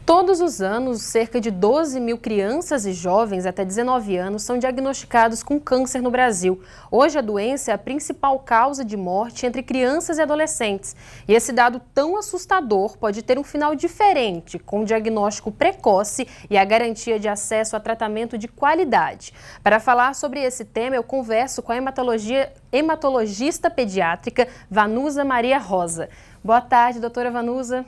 Todos os anos, cerca de 12 mil crianças e jovens até 19 anos são diagnosticados com câncer no Brasil. Hoje, a doença é a principal causa de morte entre crianças e adolescentes. E esse dado tão assustador pode ter um final diferente, com o diagnóstico precoce e a garantia de acesso a tratamento de qualidade. Para falar sobre esse tema, eu converso com a hematologista pediátrica Vanusa Maria Rosa. Boa tarde, doutora Vanusa.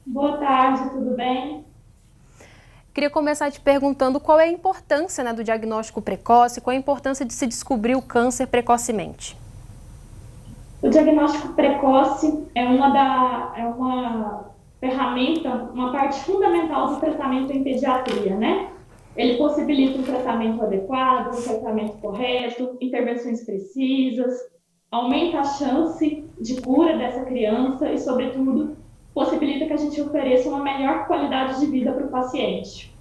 Boa tarde, tudo bem? Queria começar te perguntando qual é a importância, do diagnóstico precoce, qual é a importância de se descobrir o câncer precocemente. O diagnóstico precoce é uma ferramenta, uma parte fundamental do tratamento em pediatria, né? Ele possibilita um tratamento adequado, um tratamento correto, intervenções precisas, aumenta a chance de cura dessa criança e, sobretudo, possibilita que a gente ofereça uma melhor qualidade de vida para o paciente.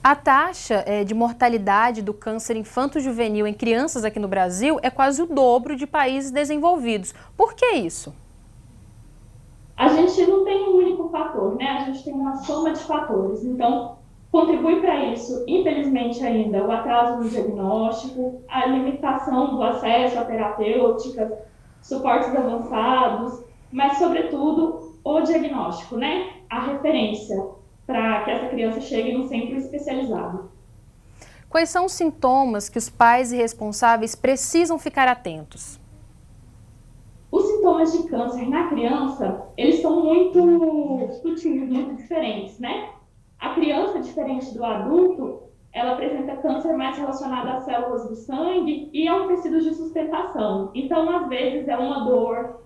A taxa de mortalidade do câncer infanto-juvenil em crianças aqui no Brasil é quase o dobro de países desenvolvidos. Por que isso? A gente não tem um único fator, né? A gente tem uma soma de fatores. Então, contribui para isso, infelizmente ainda, o atraso no diagnóstico, a limitação do acesso a terapêuticas, suportes avançados, mas, sobretudo, o diagnóstico, né? A referência para que essa criança chegue num centro especializado. Quais são os sintomas que os pais e responsáveis precisam ficar atentos? Os sintomas de câncer na criança, eles são muito sutis, muito diferentes, né? A criança, diferente do adulto, ela apresenta câncer mais relacionado às células do sangue e a um tecido de sustentação. Então, às vezes, é uma dor,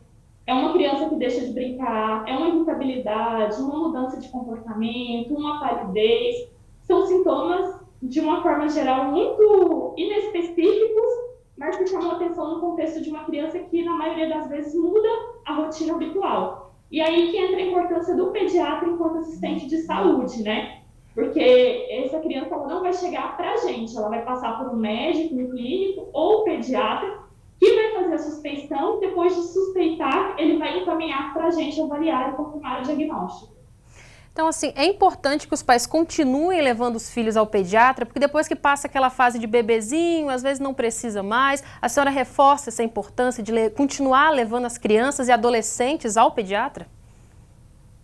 é uma criança que deixa de brincar, é uma irritabilidade, uma mudança de comportamento, uma palidez. São sintomas, de uma forma geral, muito inespecíficos, mas que chamam a atenção no contexto de uma criança que, na maioria das vezes, muda a rotina habitual. E aí que entra a importância do pediatra enquanto assistente de saúde, né? Porque essa criança ela não vai chegar para a gente, ela vai passar por um médico, um clínico ou um pediatra, que vai fazer a suspeição, depois de suspeitar, ele vai encaminhar para a gente avaliar e confirmar o diagnóstico. Então, assim, é importante que os pais continuem levando os filhos ao pediatra, porque depois que passa aquela fase de bebezinho, às vezes não precisa mais. A senhora reforça essa importância de continuar levando as crianças e adolescentes ao pediatra?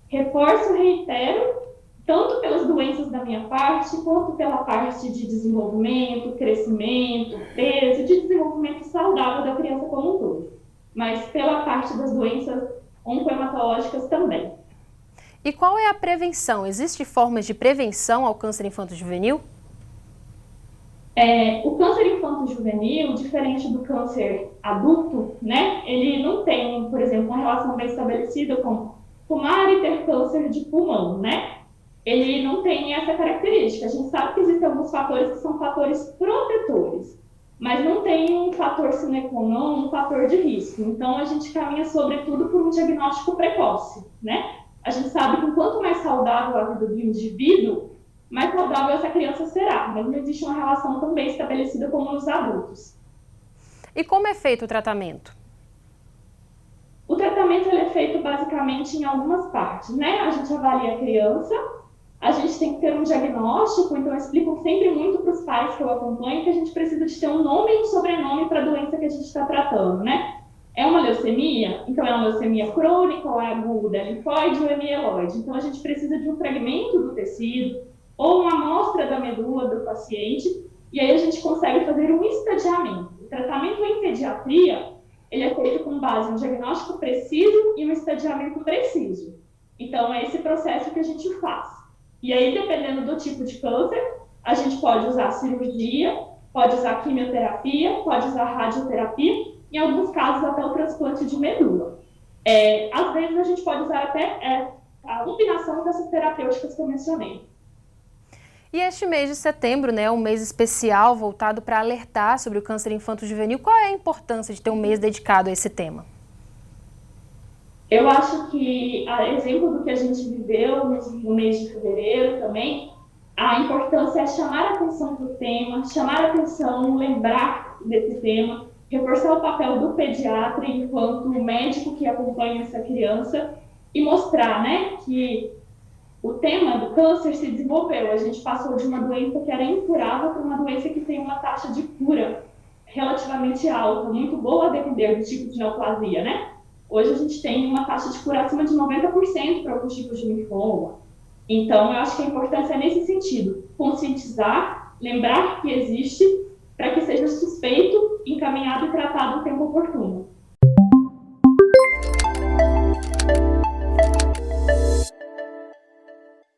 Reforço, reitero, tanto pelas doenças da minha parte, quanto pela parte de desenvolvimento, crescimento, peso, de desenvolvimento saudável da criança como um todo. Mas pela parte das doenças oncohematológicas também. E qual é a prevenção? Existem formas de prevenção ao câncer infanto-juvenil? O câncer infanto-juvenil, diferente do câncer adulto, né? Ele não tem, por exemplo, uma relação bem estabelecida com fumar e ter câncer de pulmão, né? Ele não tem essa característica. A gente sabe que existem alguns fatores que são fatores protetores, mas não tem um fator sine qua non, um fator de risco. Então, a gente caminha, sobretudo, por um diagnóstico precoce, né? A gente sabe que quanto mais saudável a vida do indivíduo, mais saudável essa criança será, mas não existe uma relação tão bem estabelecida como nos adultos. E como é feito o tratamento? O tratamento ele é feito basicamente em algumas partes, né? A gente avalia a criança, a gente tem que ter um diagnóstico, então eu explico sempre muito para os pais que eu acompanho que a gente precisa de ter um nome e um sobrenome para a doença que a gente está tratando, né? É uma leucemia? Então é uma leucemia crônica ou é aguda, é linfóide ou é mieloide? Então a gente precisa de um fragmento do tecido ou uma amostra da medula do paciente e aí a gente consegue fazer um estadiamento. O tratamento em pediatria, ele é feito com base em um diagnóstico preciso e um estadiamento preciso. Então é esse processo que a gente faz. E aí, dependendo do tipo de câncer, a gente pode usar cirurgia, pode usar quimioterapia, pode usar radioterapia, em alguns casos até o transplante de medula. Às vezes a gente pode usar até a combinação dessas terapêuticas que eu mencionei. E este mês de setembro, né, é um mês especial voltado para alertar sobre o câncer infanto-juvenil. Qual é a importância de ter um mês dedicado a esse tema? Eu acho que, a exemplo do que a gente viveu no mês de fevereiro também, a importância é chamar a atenção para o tema, chamar a atenção, lembrar desse tema, reforçar o papel do pediatra enquanto médico que acompanha essa criança e mostrar, né, que o tema do câncer se desenvolveu. A gente passou de uma doença que era incurável para uma doença que tem uma taxa de cura relativamente alta, muito boa a depender do tipo de neoplasia, né? Hoje a gente tem uma taxa de cura acima de 90% para alguns tipos de linfoma. Então, eu acho que a importância é nesse sentido, conscientizar, lembrar que existe, para que seja suspeito, encaminhado e tratado no tempo oportuno.